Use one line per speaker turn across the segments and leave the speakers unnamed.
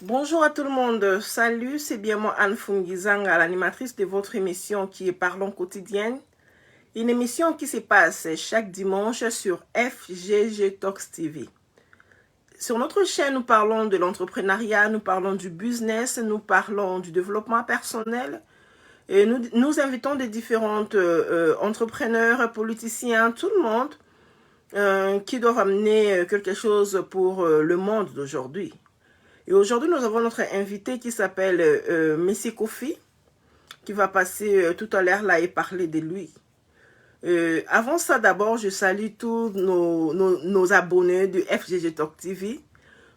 Bonjour à tout le monde. Salut, c'est bien moi Anne Fungizanga, l'animatrice de votre émission qui est Parlons quotidienne. Une émission qui se passe chaque dimanche sur FGG Talks TV. Sur notre chaîne, nous parlons de l'entrepreneuriat, nous parlons du business, nous parlons du développement personnel. Et nous invitons des différents entrepreneurs, politiciens, tout le monde qui doivent amener quelque chose pour le monde d'aujourd'hui. Et aujourd'hui, nous avons notre invité qui s'appelle Messi Kofi, qui va passer tout à l'heure là et parler de lui. Avant ça, d'abord, je salue tous nos abonnés de FGG Talk TV.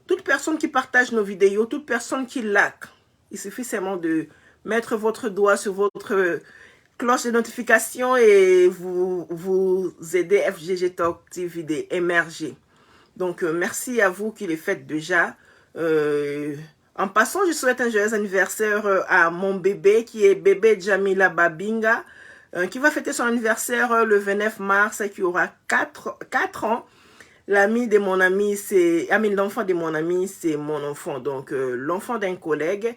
Toute personne qui partage nos vidéos, toute personne qui like. Il suffit seulement de mettre votre doigt sur votre cloche de notification et vous aider FGG Talk TV d'émerger. Donc, merci à vous qui le faites déjà. En passant, je souhaite un joyeux anniversaire à mon bébé qui est bébé Jamila Babinga, qui va fêter son anniversaire le 29 mars et qui aura 4 ans. L'ami de mon ami, l'enfant de mon ami, c'est mon enfant. Donc, l'enfant d'un collègue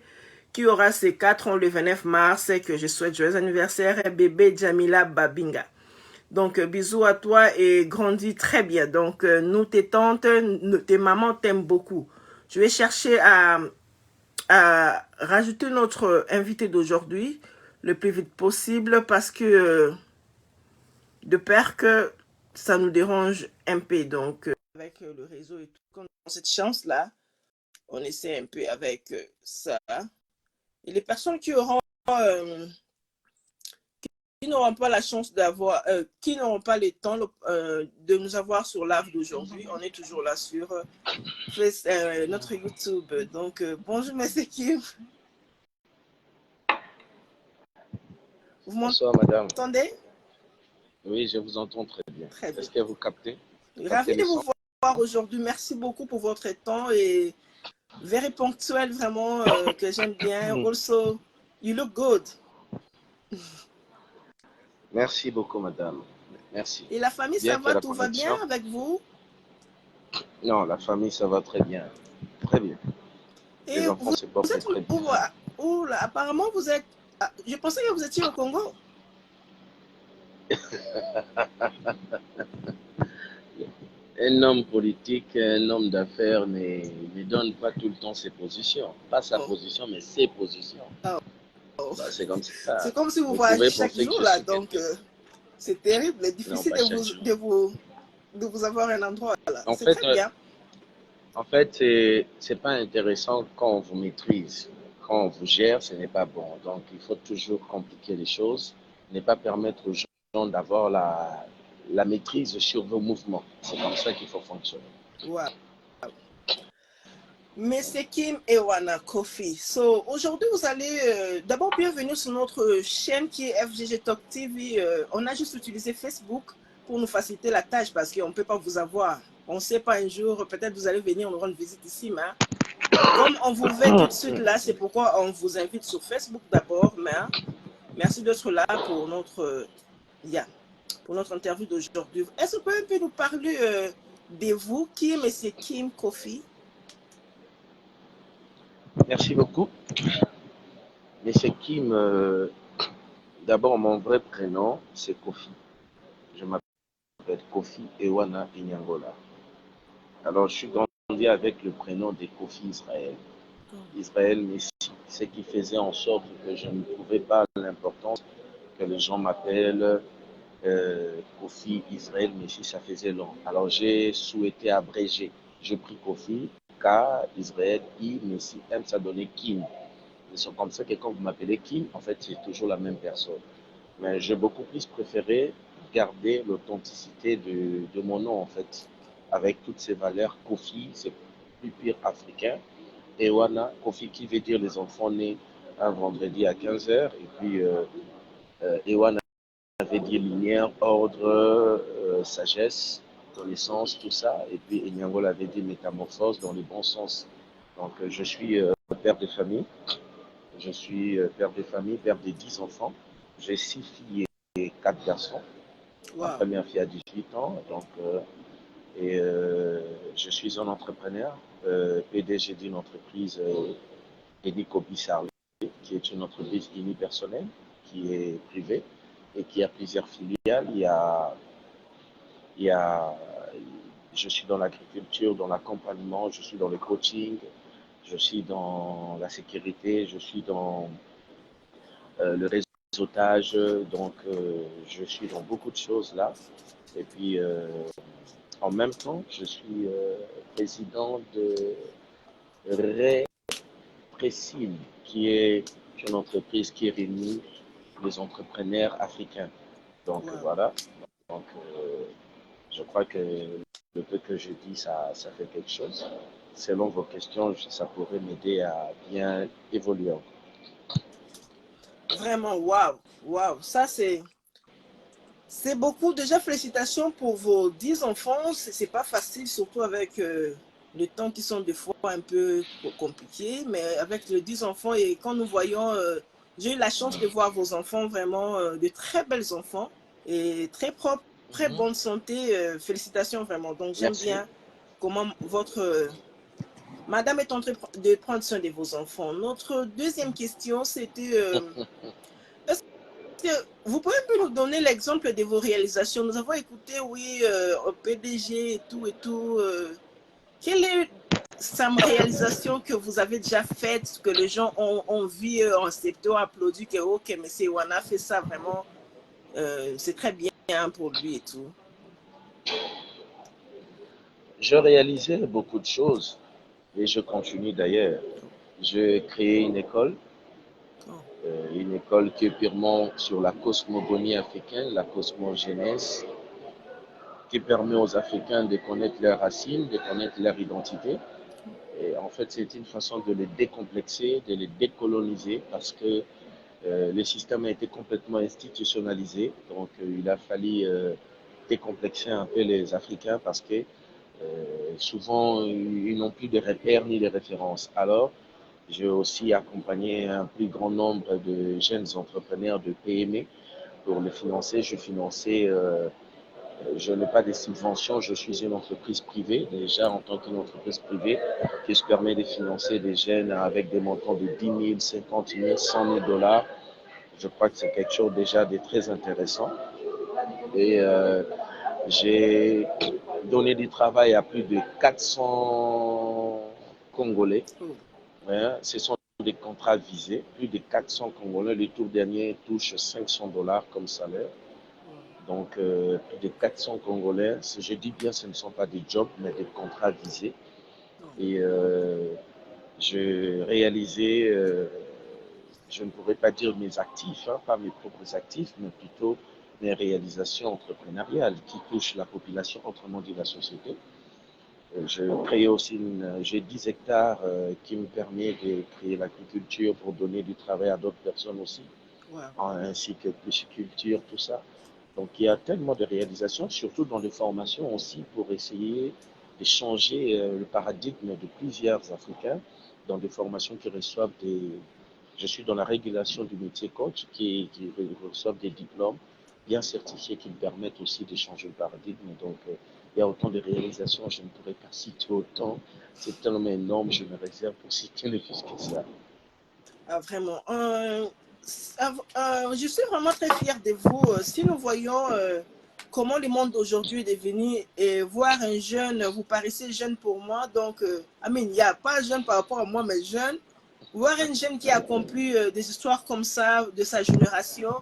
qui aura ses 4 ans le 29 mars et que je souhaite joyeux anniversaire, bébé Jamila Babinga. Donc, bisous à toi et grandis très bien. Donc, nous, tes tantes, tes mamans t'aiment beaucoup. Je vais chercher à rajouter notre invité d'aujourd'hui le plus vite possible parce que de peur que ça nous dérange un peu. Donc, avec le réseau et tout, comme cette chance-là, on essaie un peu avec ça. Et les personnes qui auront... qui n'auront pas la chance d'avoir, qui n'auront pas le temps de nous avoir sur live d'aujourd'hui. On est toujours là sur notre YouTube. Donc, bonjour, mes équipes. Vous
Bonsoir, madame.
m'entendez?
Oui, je vous entends très bien.
Très bien.
Est-ce que vous captez?
Ravi de vous voir aujourd'hui. Merci beaucoup pour votre temps et very ponctuel, vraiment, que j'aime bien. Also, you look good.
Merci beaucoup, madame. Merci.
Et la famille,
Bien
ça
que
va?
la
Tout va bien
connexion.
avec vous?
Non, la famille, ça va très bien. Très bien.
Et
Les enfants se portent
êtes
très bien.
où là? Apparemment, vous êtes... Je pensais que vous étiez au Congo.
Un homme politique, un homme d'affaires ne donne pas tout le temps ses positions. Pas sa position, mais ses positions.
Oh.
Bah, c'est comme ça.
C'est comme si vous
Vous
voyagez
pouvez
chaque
penser que
jour
je
là,
suis
donc
quelqu'un.
c'est terrible,
Non,
difficile
pas chaque jour.
de vous avoir un endroit là.
En
C'est
fait,
très bien.
c'est pas intéressant quand on vous maîtrise. Quand on vous gère, ce n'est pas bon. Donc, il faut toujours compliquer les choses, ne pas permettre aux gens d'avoir la maîtrise sur vos mouvements. C'est comme ça qu'il faut fonctionner.
Wow. Monsieur Kim Ewana Kofi. So, aujourd'hui, vous allez d'abord bienvenue sur notre chaîne qui est FGG Talk TV. On a juste utilisé Facebook pour nous faciliter la tâche parce qu'on ne peut pas vous avoir. On ne sait pas un jour, peut-être vous allez venir nous rendre visite ici, mais comme on vous veut tout de suite là, c'est pourquoi on vous invite sur Facebook d'abord, mais merci d'être là pour notre interview d'aujourd'hui. Est-ce que vous pouvez nous parler de vous, Kim et c'est Kim Kofi?
Merci beaucoup. Monsieur Kim, d'abord, mon vrai prénom, c'est Kofi. Je m'appelle Kofi Ewana Inyangola. Alors, je suis grandi avec le prénom de Kofi Israël. Israël Messi, ce qui faisait en sorte que je ne trouvais pas l'importance que les gens m'appellent Kofi Israël Messi, ça faisait long. Alors j'ai souhaité abréger. J'ai pris Kofi, K, Israël, I, Messi, M, ça donnait Kim. C'est comme ça que quand vous m'appelez Kim, en fait, c'est toujours la même personne. Mais j'ai beaucoup plus préféré garder l'authenticité de mon nom, en fait, avec toutes ces valeurs. Kofi, c'est plus pire africain. Ewana, Kofi qui veut dire les enfants nés un vendredi à 15 heures. Et puis Ewana veut dire lumière, ordre, sagesse, connaissance, tout ça. Et puis Enyangola avait dit métamorphose dans le bon sens. Donc je suis père de famille. Je suis père de famille, père de 10 enfants. J'ai 6 filles et 4 garçons. Ma
Wow.
première fille a 18 ans. Donc Et je suis un entrepreneur, PDG d'une entreprise Edico Bissarlé, qui est une entreprise unipersonnelle, qui est privée et qui a plusieurs filiales. Il y a, je suis dans l'agriculture, dans l'accompagnement, je suis dans le coaching, je suis dans la sécurité, je suis dans le réseautage, donc je suis dans beaucoup de choses là. Et puis en même temps, je suis président de Répressine, qui est une entreprise qui réunit les entrepreneurs africains. Donc
Wow.
voilà, donc je crois que le peu que je dis, ça fait quelque chose. Selon vos questions, ça pourrait m'aider à bien évoluer.
Vraiment, waouh, waouh. Ça, c'est beaucoup. Déjà, félicitations pour vos 10 enfants. C'est pas facile, surtout avec les temps qui sont des fois un peu compliqués. Mais avec les 10 enfants, et quand nous voyons, j'ai eu la chance de voir vos enfants, vraiment de très belles enfants et très propres, très
Mhm.
bonne santé. Félicitations, vraiment. Donc, j'aime
Merci.
bien comment votre madame est en train de prendre soin de vos enfants. Notre deuxième question, c'était est-ce que vous pouvez un peu nous donner l'exemple de vos réalisations? Nous avons écouté, oui, au PDG et tout et tout. Quelle est sa réalisation que vous avez déjà faite, que les gens ont vu en septembre, applaudi, que ok, mais c'est Wana fait ça vraiment, c'est très bien pour lui et tout.
Je réalisais beaucoup de choses et je continue d'ailleurs. J'ai créé
Oh,
une école qui est purement sur la cosmogonie africaine, la cosmogénèse, qui permet aux Africains de connaître leurs racines, de connaître leur identité. Et en fait, c'est une façon de les décomplexer, de les décoloniser, parce que le système a été complètement institutionnalisé. Donc, il a fallu décomplexer un peu les Africains parce que souvent, ils n'ont plus de repères ni de références. Alors, j'ai aussi accompagné un plus grand nombre de jeunes entrepreneurs de PME pour les financer. Je n'ai pas de subventions, je suis une entreprise privée, déjà en tant qu'une entreprise privée, qui se permet de financer des jeunes avec des montants de 10 000, 50 000, 100 000 dollars. Je crois que c'est quelque chose déjà de très intéressant. Et j'ai donné du travail à plus de 400 Congolais.
oh,
Ouais, ce sont des contrats visés. Plus de 400 Congolais. Le tour dernier touche 500 dollars comme salaire.
wow.
Donc, plus de 400 Congolais. Je dis bien, ce ne sont pas des jobs, mais des contrats visés.
Oh,
Et je réalisais, je ne pourrais pas dire mes actifs, hein, pas mes propres actifs, mais plutôt mes réalisations entrepreneuriales qui touchent la population, autrement dit la société. Je crée aussi j'ai 10 hectares qui me permet de créer l'agriculture pour donner du travail à d'autres personnes aussi,
wow.
ainsi que pisciculture, tout ça. Donc il y a tellement de réalisations, surtout dans les formations aussi, pour essayer de changer le paradigme de plusieurs Africains dans des formations qui reçoivent des... Je suis dans la régulation du métier coach qui reçoivent des diplômes bien certifiés qui me permettent aussi de changer le paradigme. Donc il y a autant de réalisations, je ne pourrais pas citer autant. C'est tellement énorme, je me réserve pour citer ne plus que ça.
Ah, vraiment. Je suis vraiment très fière de vous. Si nous voyons comment le monde d'aujourd'hui est devenu et voir un jeune, vous paraissez jeune pour moi, donc, il n'y a pas jeune par rapport à moi, mais jeune. Voir un jeune qui a accompli des histoires comme ça de sa génération,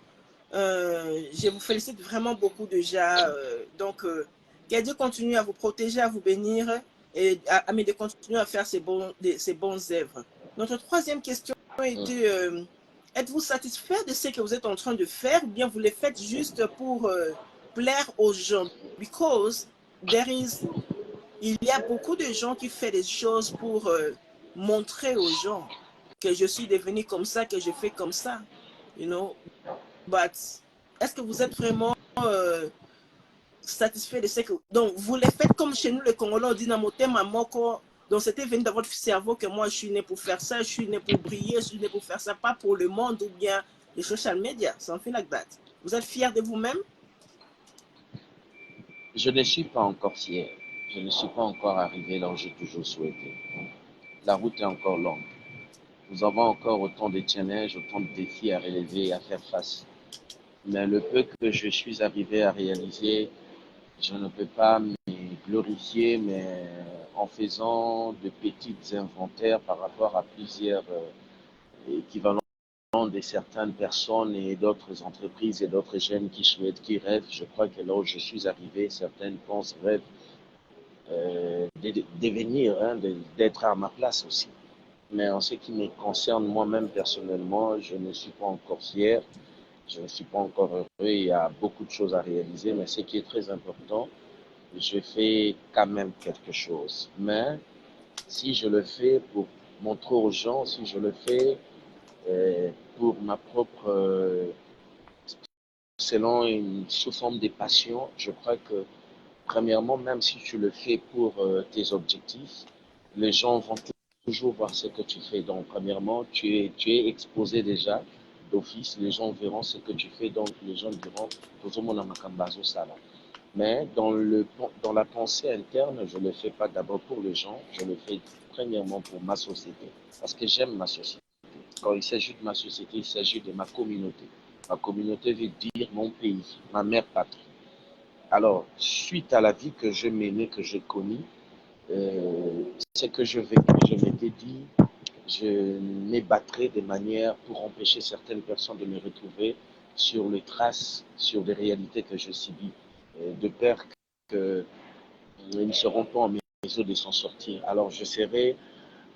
je vous félicite vraiment beaucoup déjà. Donc, que Dieu continue à vous protéger, à vous bénir et de continuer à faire ces bonnes œuvres. Notre troisième question était êtes-vous satisfait de ce que vous êtes en train de faire ou bien vous le faites juste pour plaire aux gens? Because there is, il y a beaucoup de gens qui font des choses pour montrer aux gens que je suis devenu comme ça, que je fais comme ça. You know, but est-ce que vous êtes vraiment satisfait de ce que... Donc, vous les faites comme chez nous, les Congolais, on dit dans mon thème, donc, c'était venu dans votre cerveau que moi, je suis né pour faire ça, je suis né pour briller, je suis né pour faire ça, pas pour le monde ou bien les social media, something like that. Vous êtes fier de vous-même?
Je ne suis pas encore fier. je ne suis pas encore arrivé là où j'ai toujours souhaité. La route est encore longue. Nous avons encore autant de challenges, autant de défis à relever et à faire face. Mais le peu que je suis arrivé à réaliser, je ne peux pas me glorifier, mais en faisant de petits inventaires par rapport à plusieurs équivalents de certaines personnes et d'autres entreprises et d'autres jeunes qui souhaitent, qui rêvent. Je crois que là où je suis arrivé, certaines pensent, rêvent de devenir, hein, d'être à ma place aussi. Mais en ce qui me concerne moi-même personnellement, je ne suis pas encore fier, je ne suis pas encore heureux, il y a beaucoup de choses à réaliser, mais ce qui est très important, je fais quand même quelque chose. Mais si je le fais pour montrer aux gens, si je le fais pour ma propre, selon une sous forme de passion, je crois que premièrement, même si tu le fais pour tes objectifs, les gens vont toujours voir ce que tu fais. Donc, premièrement, tu es exposé déjà d'office, les gens verront ce que tu fais, donc les gens diront, mais dans la pensée interne, je ne le fais pas d'abord pour les gens, je le fais premièrement pour ma société, parce que j'aime ma société. Quand il s'agit de ma société, il s'agit de ma communauté. Ma communauté veut dire mon pays, ma mère patrie. Alors, suite à la vie que je menais, que je connais, ce que je m'étais dit, je m'ébattrai de manière pour empêcher certaines personnes de me retrouver sur les traces, sur des réalités que je subis, de peur qu'ils ne seront pas en mesure de s'en sortir. Alors, je serai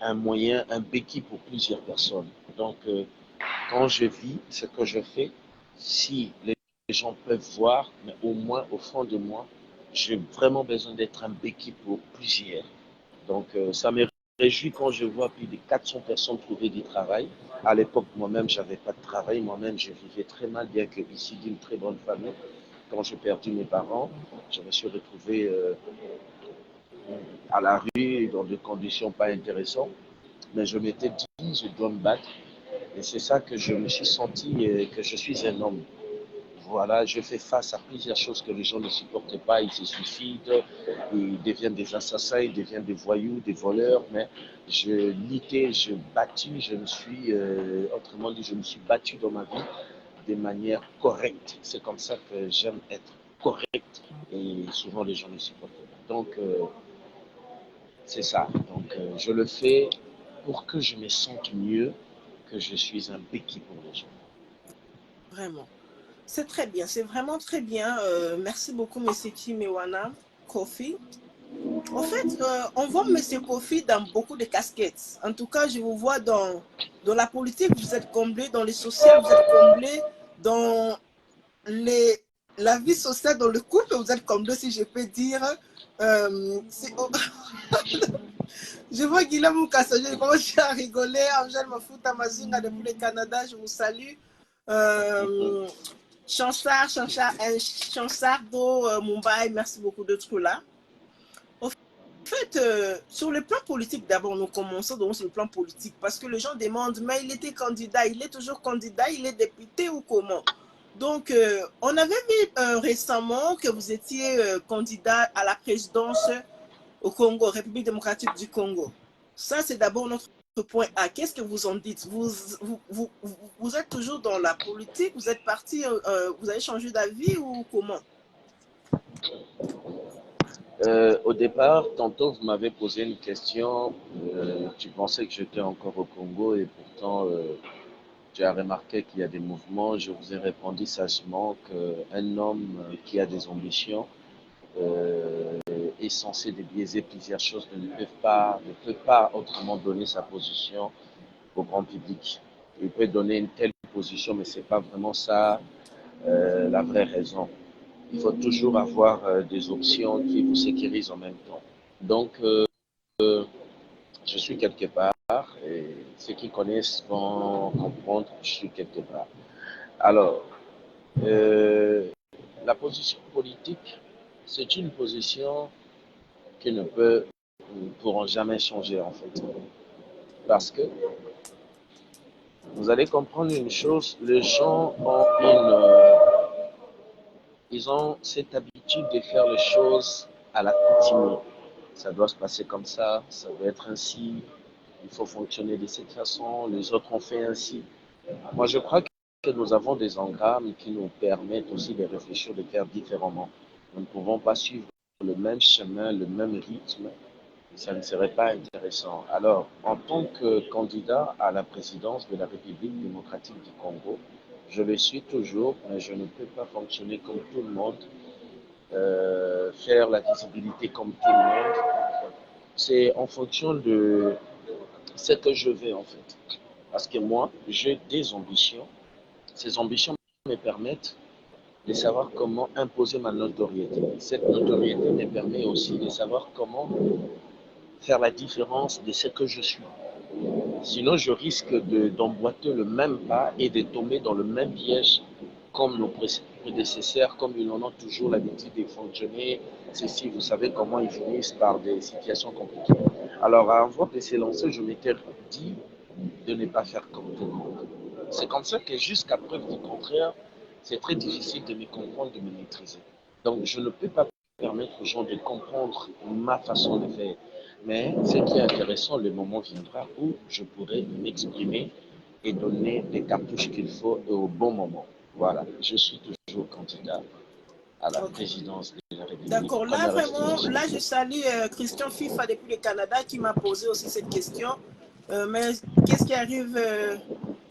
un moyen, un béquille pour plusieurs personnes. Donc, quand je vis ce que je fais, si les gens peuvent voir, mais au moins au fond de moi, j'ai vraiment besoin d'être un béquille pour plusieurs. Donc, ça me réjouit quand je vois plus de 400 personnes trouver du travail. À l'époque, moi-même, je n'avais pas de travail. Moi-même, je vivais très mal, bien que ici d'une très bonne famille. Quand j'ai perdu mes parents, je me suis retrouvé à la rue dans des conditions pas intéressantes. Mais je m'étais dit, je dois me battre. Et c'est ça que je me suis senti, que je suis un homme. Voilà, je fais face à plusieurs choses que les gens ne supportent pas. Ils se suicident, ils deviennent des assassins, ils deviennent des voyous, des voleurs. Mais je luttais, je battu, je me suis, autrement dit, je me suis battu dans ma vie de manière correcte. C'est comme ça que j'aime être correct. Et souvent, les gens ne supportent pas. Donc, c'est ça. Donc, je le fais pour que je me sente mieux, que je suis un béquille pour les gens.
Vraiment. C'est très bien, c'est vraiment très bien. Merci beaucoup, Monsieur Kimewana Kofi. En fait, on voit Monsieur Kofi dans beaucoup de casquettes. En tout cas, je vous vois dans la politique, vous êtes comblé, dans les sociales, vous êtes comblé, dans les, la vie sociale, dans le couple, vous êtes comblé, si je peux dire. Oh, je vois Guillaume Moukassajo, je commence à rigoler. Angèle Mafuta Mazinga depuis le Canada, je vous salue. Euh, Chansardo Mumbai, merci beaucoup d'être là. En fait, sur le plan politique, d'abord, nous commençons donc sur le plan politique, parce que les gens demandent, mais il était candidat, il est toujours candidat, il est député ou comment? Donc, on avait vu récemment que vous étiez candidat à la présidence au Congo, République démocratique du Congo. Ça, c'est d'abord notre point A. Qu'est-ce que vous en dites? Vous êtes toujours dans la politique? Vous êtes parti, vous avez changé d'avis ou comment?
Au départ, tantôt, vous m'avez posé une question. Tu pensais que j'étais encore au Congo et pourtant, tu as remarqué qu'il y a des mouvements. Je vous ai répondu sagement qu'un homme qui a des ambitions euh, est censé débiaiser plusieurs choses, ne peut pas autrement donner sa position au grand public. Il peut donner une telle position, mais ce n'est pas vraiment ça la vraie raison. Il faut toujours avoir des options qui vous sécurisent en même temps. Donc, je suis quelque part et ceux qui connaissent vont comprendre que je suis quelque part. Alors, euh, la position politique, c'est une position qui ne pourront jamais changer en fait. Parce que vous allez comprendre une chose, les gens ont ils ont cette habitude de faire les choses à la coutumier. ça doit se passer comme ça doit être ainsi, il faut fonctionner de cette façon, les autres ont fait ainsi. Moi, je crois que nous avons des engrammes qui nous permettent aussi de réfléchir, de faire différemment. Nous ne pouvons pas suivre le même chemin, le même rythme. Ça ne serait pas intéressant. Alors, en tant que candidat à la présidence de la République démocratique du Congo, je le suis toujours, mais je ne peux pas fonctionner comme tout le monde, faire la visibilité comme tout le monde. C'est en fonction de ce que je veux en fait. Parce que moi, j'ai des ambitions. Ces ambitions me permettent de savoir comment imposer ma notoriété. Cette notoriété me permet aussi de savoir comment faire la différence de ce que je suis. Sinon, je risque d'emboîter le même pas et de tomber dans le même piège comme nos prédécesseurs, comme ils en ont toujours l'habitude de fonctionner. Ceci, vous savez comment ils finissent par des situations compliquées. Alors, avant de se lancer, je m'étais dit de ne pas faire comme tout le monde. C'est comme ça que jusqu'à preuve du contraire, c'est très difficile de me comprendre, de me maîtriser. Donc, je ne peux pas permettre aux gens de comprendre ma façon de faire. Mais ce qui est intéressant, le moment viendra où je pourrai m'exprimer et donner les cartouches qu'il faut au bon moment. Voilà, je suis toujours candidat à la
Ok.
présidence de la République.
D'accord. Là,
Première
vraiment,
institution.
là, je salue Christian FIFA depuis le Canada qui m'a posé aussi cette question. Mais qu'est-ce qui arrive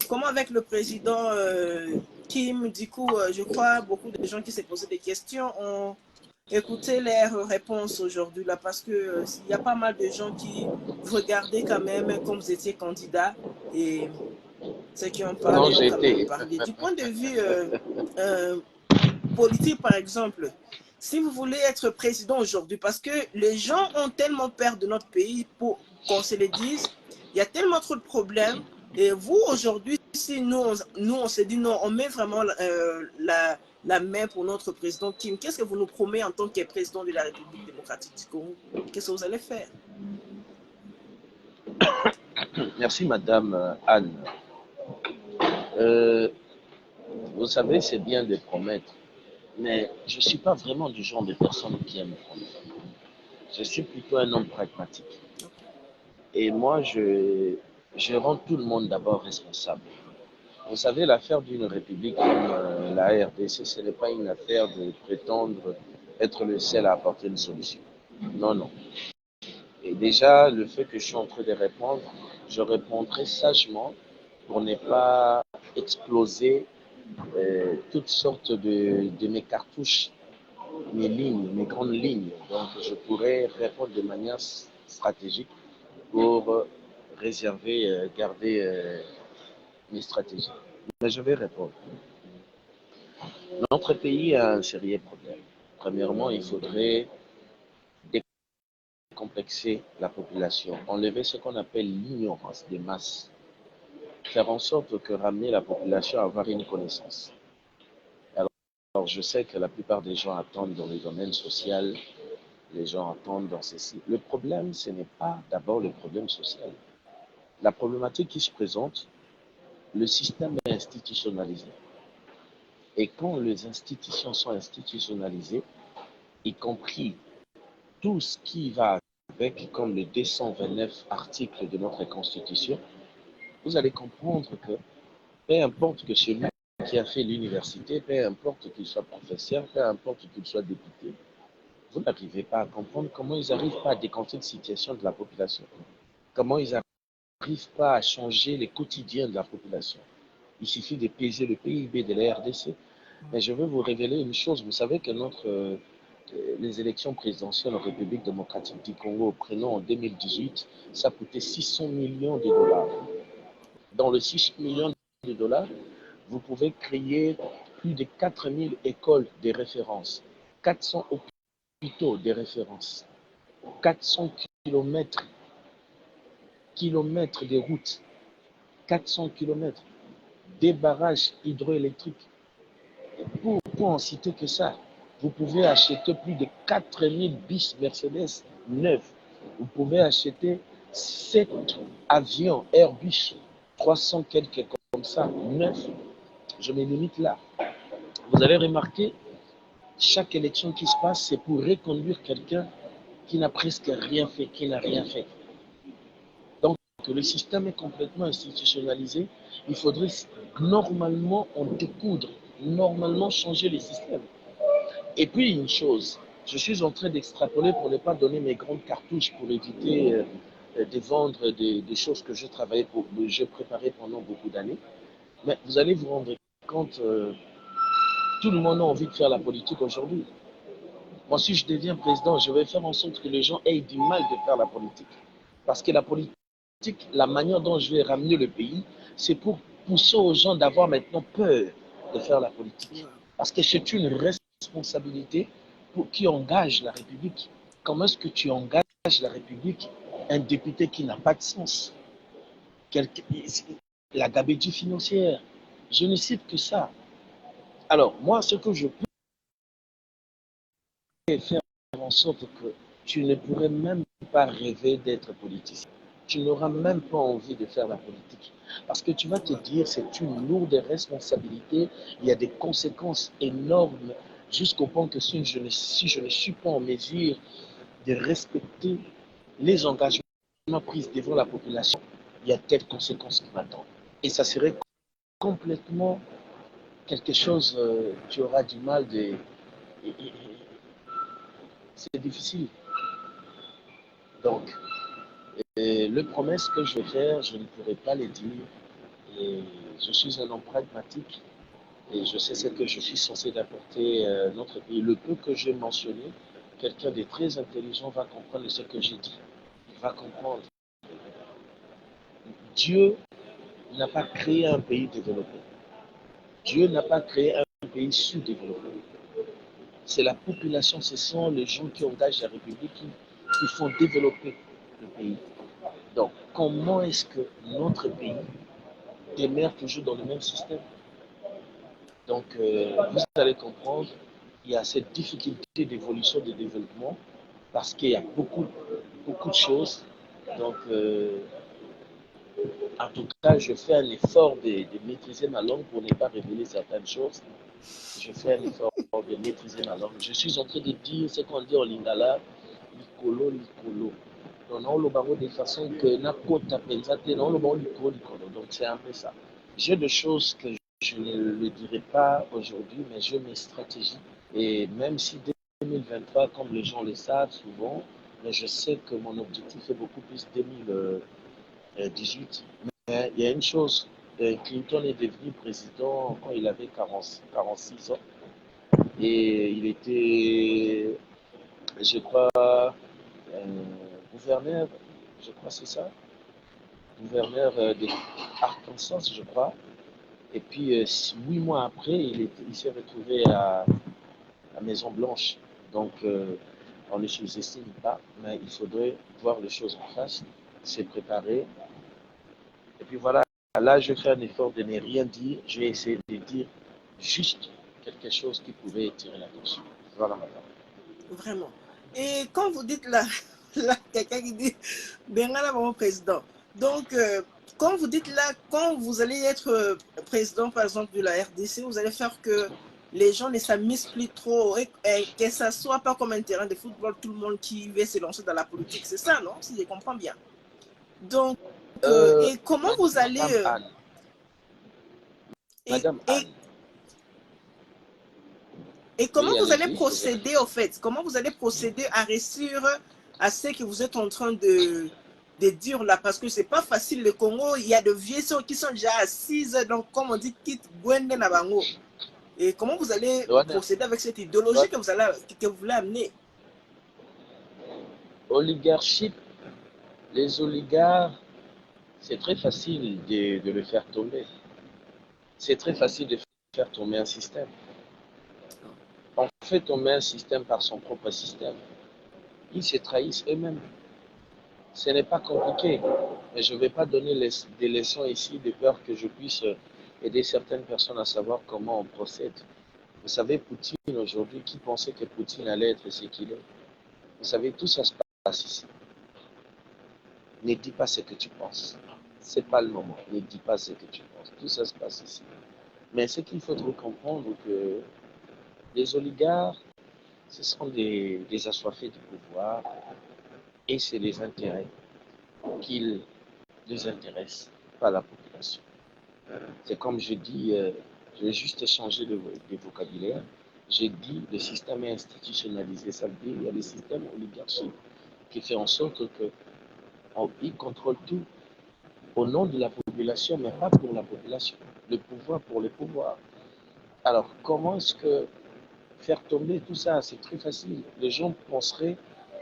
comment avec le président Kim, du coup, je crois beaucoup de gens qui s'est posé des questions ont écouté leurs réponses aujourd'hui là parce que il y a pas mal de gens qui regardaient quand même comme vous étiez candidat et ceux qui ont
Non,
parlé ont
j'ai
quand même
été.
parlé. Du point de vue euh, politique, par exemple, si vous voulez être président aujourd'hui, parce que les gens ont tellement peur de notre pays pour qu'on se le dise, il y a tellement trop de problèmes. Et vous, aujourd'hui, si on se dit non, on met vraiment la main pour notre président Kim, qu'est-ce que vous nous promettez en tant que président de la République démocratique du Congo? Qu'est-ce que vous allez faire?
Merci, Madame Anne. Euh, vous savez, c'est bien de promettre, mais je ne suis pas vraiment du genre de personne qui aime promettre. Je suis plutôt un homme pragmatique. Et moi, je rends tout le monde d'abord responsable. Vous savez, l'affaire d'une république comme la RDC, ce n'est pas une affaire de prétendre être le seul à apporter une solution. Non, non. Et déjà, le fait que je suis en train de répondre, je répondrai sagement pour ne pas exploser toutes sortes de mes cartouches, mes lignes, mes grandes lignes. Donc, je pourrais répondre de manière stratégique pour réserver, garder mes stratégies. Mais je vais répondre. Notre pays a un sérieux problème. Premièrement, il faudrait décomplexer la population, enlever ce qu'on appelle l'ignorance des masses, faire en sorte que ramener la population à avoir une connaissance. Alors, je sais que la plupart des gens attendent dans le domaine social, les gens attendent dans ceci. Le problème, ce n'est pas d'abord le problème social. La problématique qui se présente, le système est institutionnalisé. Et quand les institutions sont institutionnalisées, y compris tout ce qui va avec, comme le 229 article de notre Constitution, vous allez comprendre que peu importe que celui qui a fait l'université, peu importe qu'il soit professeur, peu importe qu'il soit député, vous n'arrivez pas à comprendre comment ils n'arrivent pas à décanter une situation de la population, comment ils n'arrivent pas à changer les quotidiens de la population. Il suffit de peser le PIB de la RDC. Mais je veux vous révéler une chose, vous savez que les élections présidentielles en République démocratique du Congo, prenons en 2018, ça coûtait 600 millions de dollars. Dans les 6 millions de dollars, vous pouvez créer plus de 4000 écoles de référence, 400 hôpitaux de référence, 400 kilomètres de routes, 400 kilomètres, des barrages hydroélectriques. Pour en citer que ça, vous pouvez acheter plus de 4000 bis Mercedes neufs. Vous pouvez acheter 7 avions Airbus 300 quelques comme ça, neufs. Je me limite là. Vous avez remarqué, chaque élection qui se passe, c'est pour reconduire quelqu'un qui n'a presque rien fait, qui n'a rien fait. Donc, le système est complètement institutionnalisé. Il faudrait normalement en découdre, normalement changer les systèmes. Et puis, une chose, je suis en train d'extrapoler pour ne pas donner mes grandes cartouches pour éviter de vendre des choses que je travaillais pour, je préparais pendant beaucoup d'années. Mais vous allez vous rendre compte, tout le monde a envie de faire la politique aujourd'hui. Moi, si je deviens président, je vais faire en sorte que les gens aient du mal de faire la politique. Parce que la politique, la manière dont je vais ramener le pays, c'est pour pousser aux gens d'avoir maintenant peur de faire la politique. Parce que c'est une responsabilité qui engage la République. Comment est-ce que tu engages la République, un député qui n'a pas de sens, la gabégie financière? Je ne cite que ça. Alors, moi, ce que je peux faire en sorte que tu ne pourrais même pas rêver d'être politicien. Tu n'auras même pas envie de faire la politique. Parce que tu vas te dire, c'est une lourde responsabilité, il y a des conséquences énormes, jusqu'au point que si je ne suis pas en mesure de respecter les engagements pris devant la population, il y a telle conséquence qui m'attend. Et ça serait complètement quelque chose, tu auras du mal de... C'est difficile. Donc, les promesses que je vais faire, je ne pourrai pas les dire. Et je suis un homme pragmatique et je sais ce que je suis censé apporter à notre pays. Le peu que j'ai mentionné, quelqu'un de très intelligent va comprendre ce que j'ai dit. Il va comprendre. Dieu n'a pas créé un pays développé. Dieu n'a pas créé un pays sous-développé. C'est la population, ce sont les gens qui engagent la République qui font développer le pays. Donc, comment est-ce que notre pays demeure toujours dans le même système? Donc, vous allez comprendre, il y a cette difficulté d'évolution, de développement, parce qu'il y a beaucoup de choses. Donc, en tout cas, je fais un effort de maîtriser ma langue pour ne pas révéler certaines choses. Je fais un effort de maîtriser ma langue. Je suis en train de dire ce qu'on dit en lingala, likolo, likolo. Donc, on le barreau de façon que n'a pas pensé, on le barreau likolo, likolo. Donc, c'est un peu ça. J'ai des choses que je ne le dirai pas aujourd'hui, mais j'ai mes stratégies. Et même si 2023, comme les gens le savent souvent, mais je sais que mon objectif est beaucoup plus 2018. Mais il y a une chose, Clinton est devenu président quand il avait 46 ans. Et il était, je crois, gouverneur, je crois c'est ça, gouverneur de Arkansas, je crois. Et puis, 8 mois après, il s'est retrouvé à la Maison Blanche. Donc, on ne sous-estime pas, mais il faudrait voir les choses en face, se préparer. Et puis voilà, là, je fais un effort de ne rien dire. Je vais essayer de dire juste quelque chose qui pouvait tirer l'attention. Voilà, madame.
Vraiment. Et quand vous dites là, là quelqu'un qui dit Bengala mon président. Donc, quand vous dites là, quand vous allez être président, par exemple, de la RDC, vous allez faire que les gens ne s'amusent plus trop et que ça soit pas comme un terrain de football, tout le monde qui veut se lancer dans la politique. C'est ça, non? Si je comprends bien. Donc, et comment vous allez...
Madame Anne,
et,
Madame
et,
Anne,
et comment
oui,
vous allez
allez-y, je vous écoute.
procéder, au fait? Comment vous allez procéder à réussir à ce que vous êtes en train de dire là? Parce que c'est pas facile. Le Congo, il y a de vieux qui sont déjà assises, donc comme on dit, quitte Gwende Nabango. Et comment vous allez
Loana,
procéder avec cette idéologie que vous voulez amener?
oligarchie, les oligarques, c'est très facile de le faire tomber. C'est très facile de faire tomber un système. On fait tomber un système par son propre système. Ils se trahissent eux-mêmes. Ce n'est pas compliqué. Mais je ne vais pas donner des leçons ici de peur que je puisse aider certaines personnes à savoir comment on procède. Vous savez, Poutine aujourd'hui, qui pensait que Poutine allait être ce qu'il est? Vous savez, tout ça se passe ici. Ne dis pas ce que tu penses. Ce n'est pas le moment. Ne dis pas ce que tu penses. Tout ça se passe ici. Mais ce qu'il faudrait comprendre, que les oligarques, Ce sont des assoiffés de pouvoir et c'est les intérêts qu'ils les intéressent, pas la population. C'est comme je dis, je vais juste changer de vocabulaire. J'ai dit le système est institutionnalisé, ça veut dire qu'il y a des systèmes oligarchiques qui fait en sorte qu'ils contrôlent tout au nom de la population, mais pas pour la population. Le pouvoir pour le pouvoir. Alors, comment est-ce que faire tomber tout ça, c'est très facile. Les gens penseraient,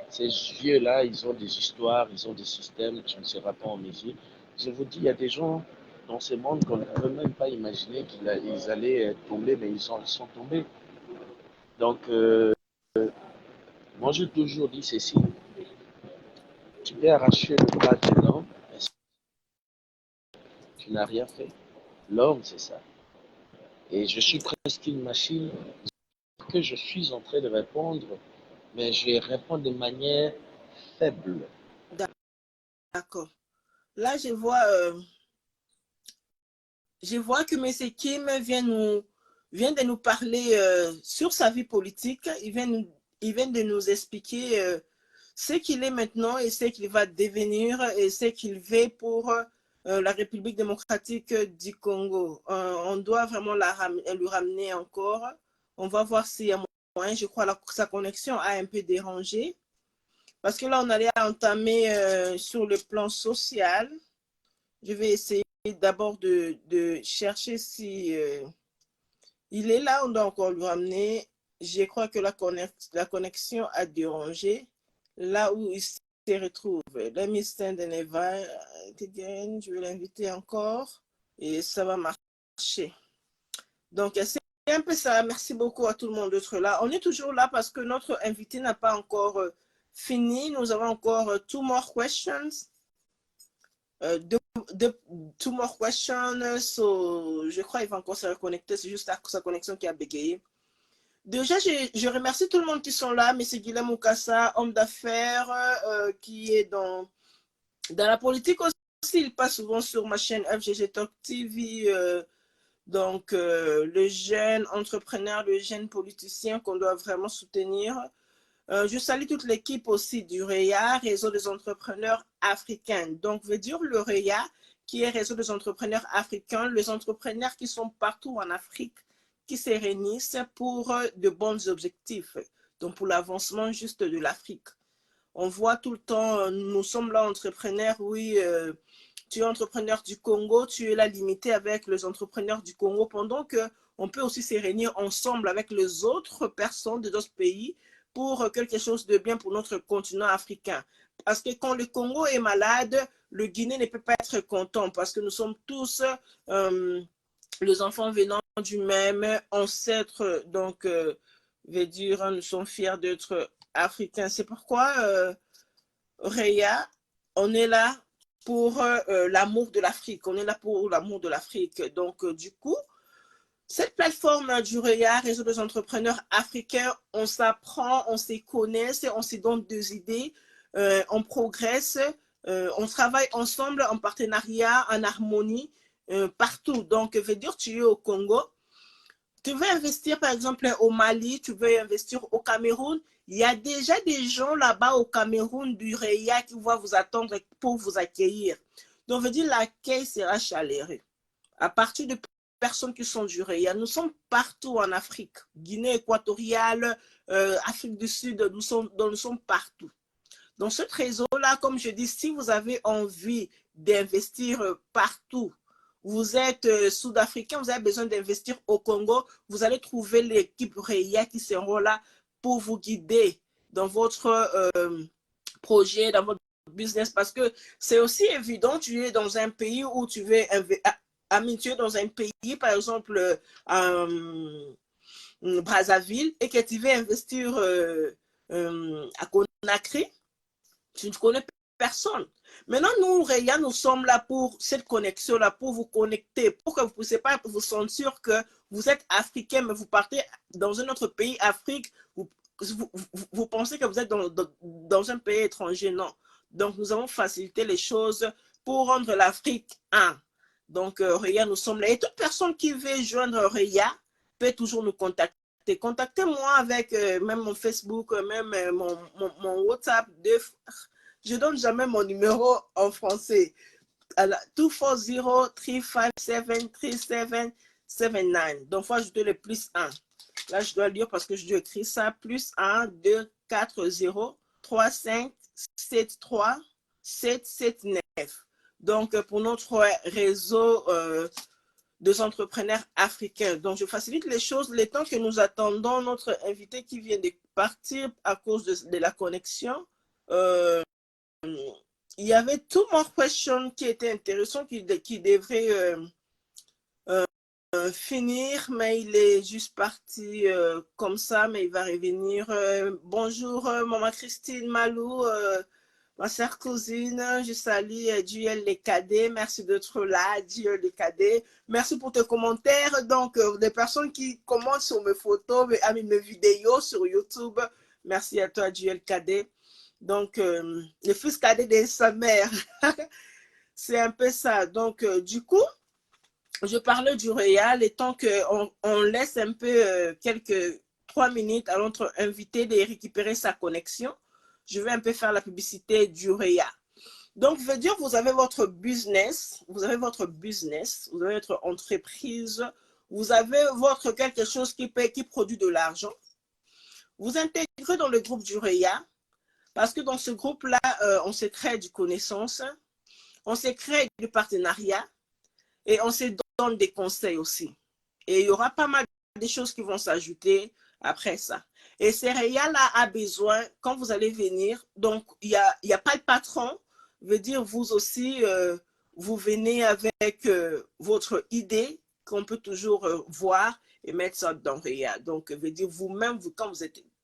ces vieux-là, ils ont des histoires, ils ont des systèmes, tu ne seras pas en mesure. Je vous dis, il y a des gens dans ce monde qu'on ne peut même pas imaginer qu'ils allaient tomber, mais ils sont tombés. Donc, moi, j'ai toujours dit ceci, tu peux arracher le bras de l'homme, mais tu n'as rien fait. L'homme, c'est ça. Et je suis presque une machine que je suis en train de répondre, mais je réponds de manière faible.
D'accord. Là, je vois que M. Kim vient de nous parler sur sa vie politique. Il vient de nous expliquer ce qu'il est maintenant et ce qu'il va devenir et ce qu'il veut pour la République démocratique du Congo. On doit vraiment lui ramener encore. On va voir s'il y a moyen. Je crois que sa connexion a un peu dérangé. Parce que là, on allait entamer sur le plan social. Je vais essayer d'abord de chercher si il est là. On doit encore lui ramener. Je crois que la connexion a dérangé. Là où il se retrouve. Let me stand and invite again. Je vais l'inviter encore. Et ça va marcher. Donc, c'est un peu ça. Merci beaucoup à tout le monde d'être là. On est toujours là parce que notre invité n'a pas encore fini. Nous avons encore two more questions. Two more questions. So, je crois qu'il va encore se reconnecter. C'est juste sa connexion qui a bégayé. Déjà, je remercie tout le monde qui sont là. M. Guillaume Mukasa, homme d'affaires qui est dans la politique aussi. Il passe souvent sur ma chaîne FGG Talk TV. Donc, le jeune entrepreneur, le jeune politicien qu'on doit vraiment soutenir. Je salue toute l'équipe aussi du REA, Réseau des entrepreneurs africains. Donc, veut dire le REA, qui est Réseau des entrepreneurs africains, les entrepreneurs qui sont partout en Afrique, qui se réunissent pour de bons objectifs, donc pour l'avancement juste de l'Afrique. On voit tout le temps, nous sommes là entrepreneurs, oui, tu es entrepreneur du Congo, tu es là limité avec les entrepreneurs du Congo, pendant qu'on peut aussi se réunir ensemble avec les autres personnes de d'autres pays pour quelque chose de bien pour notre continent africain. Parce que quand le Congo est malade, le Guinée ne peut pas être content parce que nous sommes tous les enfants venant du même ancêtre. Donc, veut dire, nous sommes fiers d'être africains. C'est pourquoi, Réa, on est là pour l'amour de l'Afrique. On est là pour l'amour de l'Afrique. Donc, du coup, cette plateforme du REA, Réseau des entrepreneurs africains, on s'apprend, on se connaît, on se donne des idées, on progresse, on travaille ensemble en partenariat, en harmonie, partout. Donc, veut dire, tu es au Congo, tu veux investir par exemple au Mali, tu veux investir au Cameroun, il y a déjà des gens là-bas au Cameroun du REA qui vont vous attendre pour vous accueillir. Donc, veut dire l'accueil sera chaleureux. À partir de personnes qui sont du REA, nous sommes partout en Afrique, Guinée équatoriale, Afrique du Sud, nous sommes partout. Dans ce réseau-là, comme je dis, si vous avez envie d'investir partout, vous êtes sud-africain, vous avez besoin d'investir au Congo, vous allez trouver l'équipe REA qui seront là pour vous guider dans votre projet, dans votre business, parce que c'est aussi évident, tu es dans un pays où tu veux tu es dans un pays, par exemple, Brazzaville, et que tu veux investir à Conakry, tu ne connais personne. Maintenant, nous, Réa, nous sommes là pour cette connexion-là, pour vous connecter, pour que vous ne puissiez pas vous sentir que vous êtes africain, mais vous partez dans un autre pays, Afrique, vous pensez que vous êtes dans un pays étranger. Non. Donc, nous avons facilité les choses pour rendre l'Afrique un. Donc, Réa, nous sommes là. Et toute personne qui veut joindre Réa peut toujours nous contacter Contactez-moi avec même mon Facebook, même mon WhatsApp. Je donne jamais mon numéro en français. 240-357-3779. Donc, il faut ajouter le plus 1. Là, je dois lire parce que je dois écrire ça. Plus 1, 2, 4, 0, 3, 5, 7, 3, 7, 7, 9. Donc, pour notre réseau des entrepreneurs africains. Donc, je facilite les choses. Le temps que nous attendons notre invité qui vient de partir à cause de la connexion, il y avait two more questions qui étaient intéressants, qui devraient finir, mais il est juste parti comme ça, mais il va revenir. Bonjour, maman Christine Malou, ma chère cousine, je salue Duel Lekadé, merci d'être là, Duel Lekadé. Merci pour tes commentaires. Donc, des personnes qui commentent sur mes photos, mes vidéos sur YouTube, merci à toi, Duel Lekadé. Donc, le fils cadet de sa mère, c'est un peu ça. Donc, du coup, je parlais du Réal, et tant qu'on laisse un peu quelques 3 minutes à notre invité de récupérer sa connexion, je vais un peu faire la publicité du Réal. Donc, je veux dire, vous avez votre business, vous avez votre entreprise, vous avez votre quelque chose qui produit de l'argent. Vous intégrez dans le groupe du Réal, parce que dans ce groupe-là, on se crée du connaissance, on se crée du partenariat et on se donne des conseils aussi. Et il y aura pas mal de choses qui vont s'ajouter après ça. Et Céréales a besoin, quand vous allez venir, donc il n'y a pas de patron, veut dire vous aussi, vous venez avec votre idée qu'on peut toujours voir et mettre ça dans Réal. Donc, veut dire vous-même,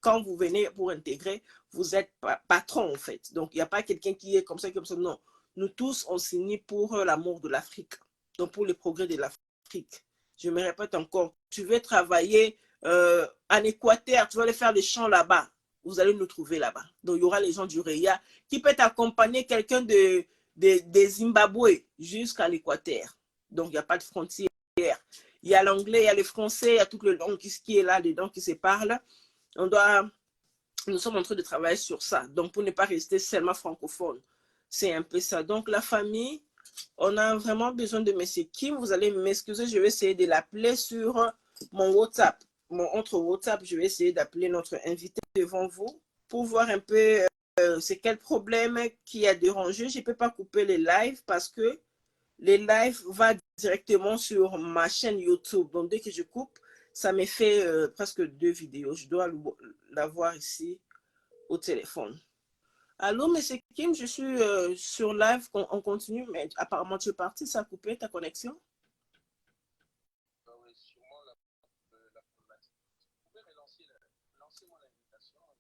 quand vous venez pour intégrer, vous êtes patron en fait. Donc, il n'y a pas quelqu'un qui est comme ça, non. Nous tous, on signe pour l'amour de l'Afrique, donc pour le progrès de l'Afrique. Je me répète encore, tu veux travailler en Équateur, tu vas aller faire des champs là-bas, vous allez nous trouver là-bas. Donc, il y aura les gens du Réa qui peut t'accompagner quelqu'un de Zimbabwe jusqu'à l'Équateur. Donc, il n'y a pas de frontière. Il y a l'anglais, il y a le français, il y a toute le langue qui est là-dedans, qui se parle. Nous sommes en train de travailler sur ça. Donc, pour ne pas rester seulement francophone. C'est un peu ça. Donc, la famille, on a vraiment besoin de M. Kim. Vous allez m'excuser, je vais essayer de l'appeler sur mon WhatsApp. Entre WhatsApp, je vais essayer d'appeler notre invité devant vous pour voir un peu c'est quel problème qui a dérangé. Je ne peux pas couper les lives parce que les lives vont directement sur ma chaîne YouTube. Donc, dès que je coupe, ça me fait presque 2 vidéos. Je dois l'avoir ici au téléphone. Allô, M. Kim, je suis sur live, on continue, mais apparemment tu es parti, ça a coupé ta connexion.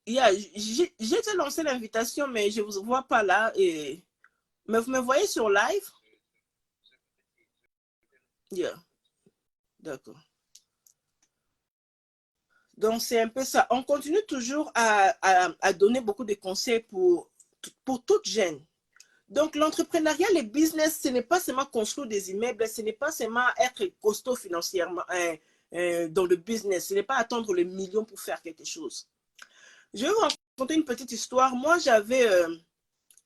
Yeah, j'ai déjà lancé l'invitation, mais je ne vous vois pas là. Mais vous me voyez sur live? Yeah, d'accord. Donc, c'est un peu ça. On continue toujours à donner beaucoup de conseils pour toute jeune. Donc, l'entrepreneuriat, les business, ce n'est pas seulement construire des immeubles, ce n'est pas seulement être costaud financièrement dans le business, ce n'est pas attendre les millions pour faire quelque chose. Je vais vous raconter une petite histoire. Moi, j'avais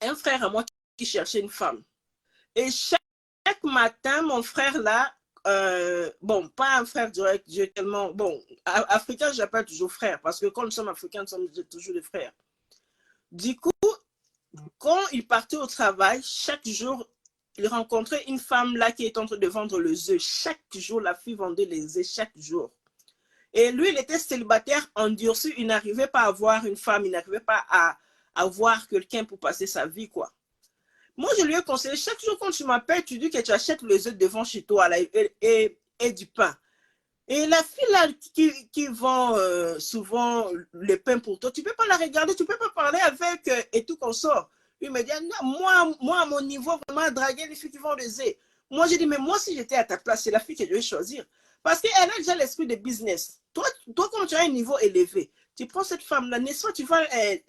un frère à moi qui cherchait une femme. Et chaque matin, mon frère là, bon, pas un frère direct, j'ai tellement, bon, africain, j'appelle toujours frère, parce que quand nous sommes africains, nous sommes toujours des frères. Du coup, quand il partait au travail, chaque jour, il rencontrait une femme là qui est en train de vendre les œufs. Chaque jour, la fille vendait les œufs, chaque jour. Et lui, il était célibataire, endurci, il n'arrivait pas à avoir une femme, il n'arrivait pas à avoir quelqu'un pour passer sa vie, quoi. Moi, je lui ai conseillé, chaque jour quand tu m'appelles, tu dis que tu achètes les œufs devant chez toi là, et du pain. Et la fille là qui vend souvent le pain pour toi, tu ne peux pas la regarder, tu ne peux pas parler avec et tout qu'on sort. Il me dit, non, moi, à mon niveau, vraiment, draguer les filles qui vendent des œufs. Moi, j'ai dit, mais moi, si j'étais à ta place, c'est la fille que je vais choisir. Parce qu'elle a déjà l'esprit de business. Toi, comme tu as un niveau élevé, tu prends cette femme-là, n'est-ce pas, tu vas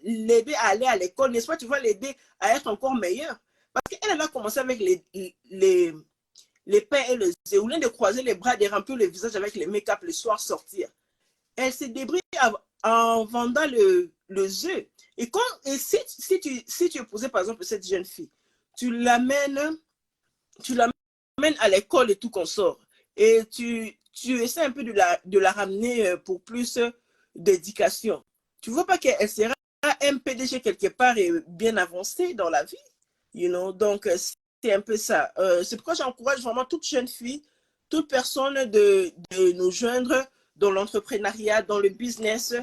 l'aider à aller à l'école, n'est-ce pas, tu vas l'aider à être encore meilleure. Parce qu'elle a commencé avec les pains et les œufs, au lieu de croiser les bras, de remplir le visage avec les make-up le soir, sortir. elle se débrouille en vendant le œuf. Et si tu épousais par exemple cette jeune fille, tu l'amènes à l'école et tout qu'on sort, et tu essaies un peu de la ramener pour plus d'éducation. Tu ne vois pas qu'elle sera un PDG quelque part et bien avancée dans la vie, you know? Donc, c'est un peu ça. C'est pourquoi j'encourage vraiment toute jeune fille, toute personne de nous joindre dans l'entrepreneuriat, dans le business,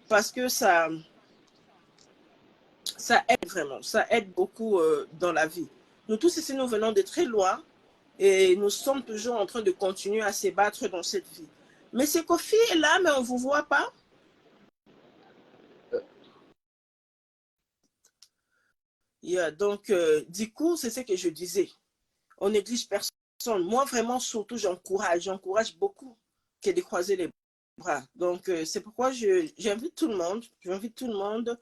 parce que ça aide vraiment, ça aide beaucoup dans la vie. Nous tous ici, nous venons de très loin et nous sommes toujours en train de continuer à se battre dans cette vie. Mais c'est Kofi est là, mais on ne vous voit pas. Yeah, donc, du coup, c'est ce que je disais. On néglige personne. Moi, vraiment, surtout, j'encourage beaucoup que de croiser les bras. Donc, c'est pourquoi j'invite tout le monde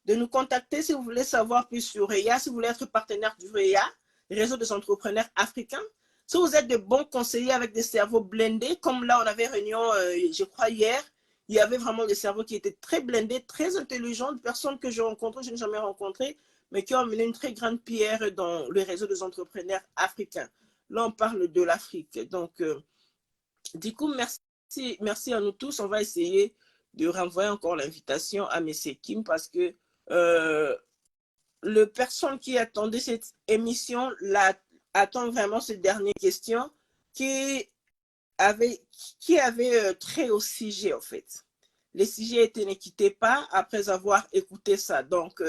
de nous contacter si vous voulez savoir plus sur REA, si vous voulez être partenaire du REA, Réseau des entrepreneurs africains. Si vous êtes de bons conseillers avec des cerveaux blindés, comme là, on avait réunion, je crois, hier, il y avait vraiment des cerveaux qui étaient très blindés, très intelligents, des personnes que je rencontre, je n'ai jamais rencontrées, mais qui ont amené une très grande pierre dans le réseau des entrepreneurs africains. Là, on parle de l'Afrique. Donc, du coup, merci à nous tous. On va essayer de renvoyer encore l'invitation à M. Kim parce que le personne qui attendait cette émission attend vraiment ces dernières questions qui avait trait au sujet, en fait. Les sujets étaient ne quittaient pas après avoir écouté ça. Donc,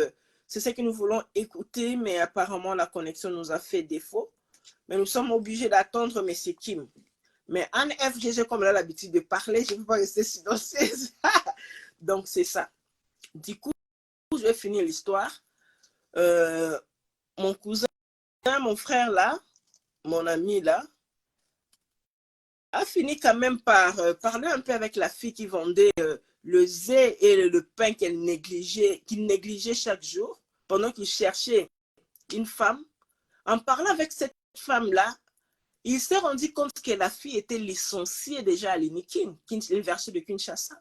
c'est ce que nous voulons écouter, mais apparemment, la connexion nous a fait défaut. Mais nous sommes obligés d'attendre M. Kim. Mais en FGG, comme elle a l'habitude de parler, je ne peux pas rester silencieuse. Donc, c'est ça. Du coup, je vais finir l'histoire. Mon cousin, mon frère là, mon ami là, a fini quand même par parler un peu avec la fille qui vendait le zé et le pain qu'il négligeait chaque jour pendant qu'il cherchait une femme. En parlant avec cette femme-là, il s'est rendu compte que la fille était licenciée déjà à l'UNIKIN, l'université de Kinshasa.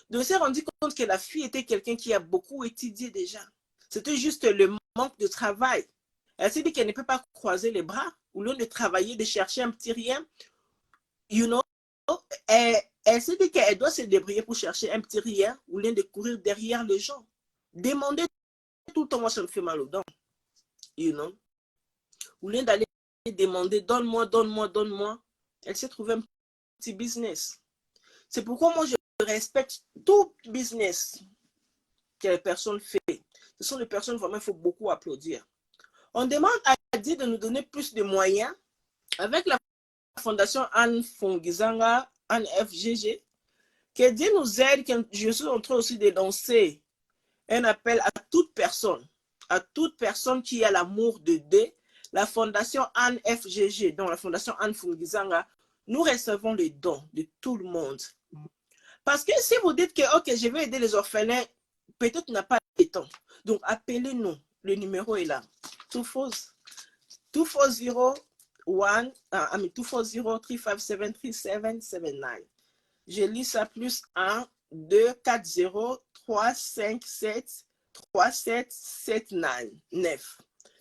Donc, il s'est rendu compte que la fille était quelqu'un qui a beaucoup étudié déjà. C'était juste le manque de travail. Elle s'est dit qu'elle ne peut pas croiser les bras, au lieu de travailler, de chercher un petit rien. You know, elle s'est dit qu'elle doit se débrouiller pour chercher un petit rien, au lieu de courir derrière les gens. Demander tout le temps, moi, ça me fait mal aux dents. You know, au lieu d'aller demander, donne-moi, donne-moi, donne-moi, elle s'est trouvée un petit business. C'est pourquoi moi, je respecte tout business que les personnes font. Ce sont des personnes vraiment, il faut beaucoup applaudir. On demande à Dieu de nous donner plus de moyens avec la Fondation Anne Fungizanga, Anne FGG, que Dieu nous aide, que je suis en train aussi de lancer un appel à toute personne qui a l'amour de Dieu. La Fondation Anne FGG, donc la Fondation Anne Fungizanga, nous recevons les dons de tout le monde. Parce que si vous dites que, ok, je vais aider les orphelins, peut-être n'a pas de temps. Donc, appelez-nous. Le numéro est là. 240-357-3779. Je lis ça plus 1, 2, 4, 0, 3, 5, 7, 3, 7, 7, 9.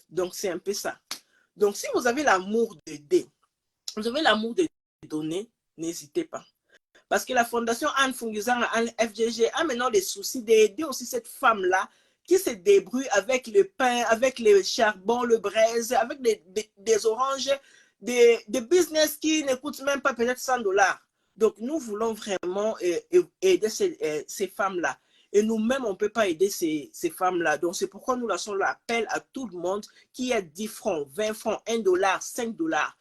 Donc, c'est un peu ça. Donc, si vous avez l'amour d'aider, vous avez l'amour de donner, n'hésitez pas. Parce que la Fondation Anne Fungizanga, Anne FGG, a maintenant les soucis d'aider aussi cette femme-là qui se débrouille avec le pain, avec le charbon, le braise, avec des oranges, des business qui ne coûtent même pas peut-être 100 $. Donc, nous voulons vraiment aider ces femmes-là. Et nous-mêmes, on ne peut pas aider ces femmes-là. Donc, c'est pourquoi nous lançons l'appel à tout le monde qui a 10 francs, 20 francs, 1 $, 5 $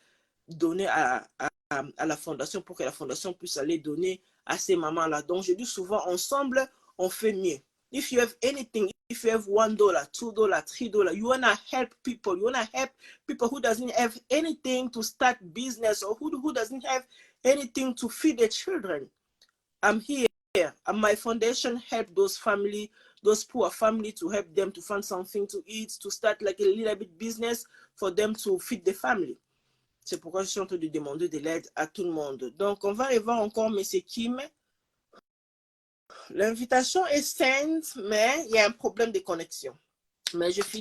donnés à la fondation pour que la fondation puisse aller donner à ces mamans-là. Donc, je dis souvent, ensemble, on fait mieux. If you have anything, if you have $1, $2, $3, you want to help people. You want to help people who doesn't have anything to start business or who doesn't have anything to feed their children. I'm here. And my foundation help those family, those poor family, to help them to find something to eat, to start like a little bit business for them to feed the family. C'est pourquoi je suis en train de demander de l'aide à tout le monde. Donc, on va aller voir encore M. Kim. L'invitation est sainte, mais il y a un problème de connexion. Mais je finis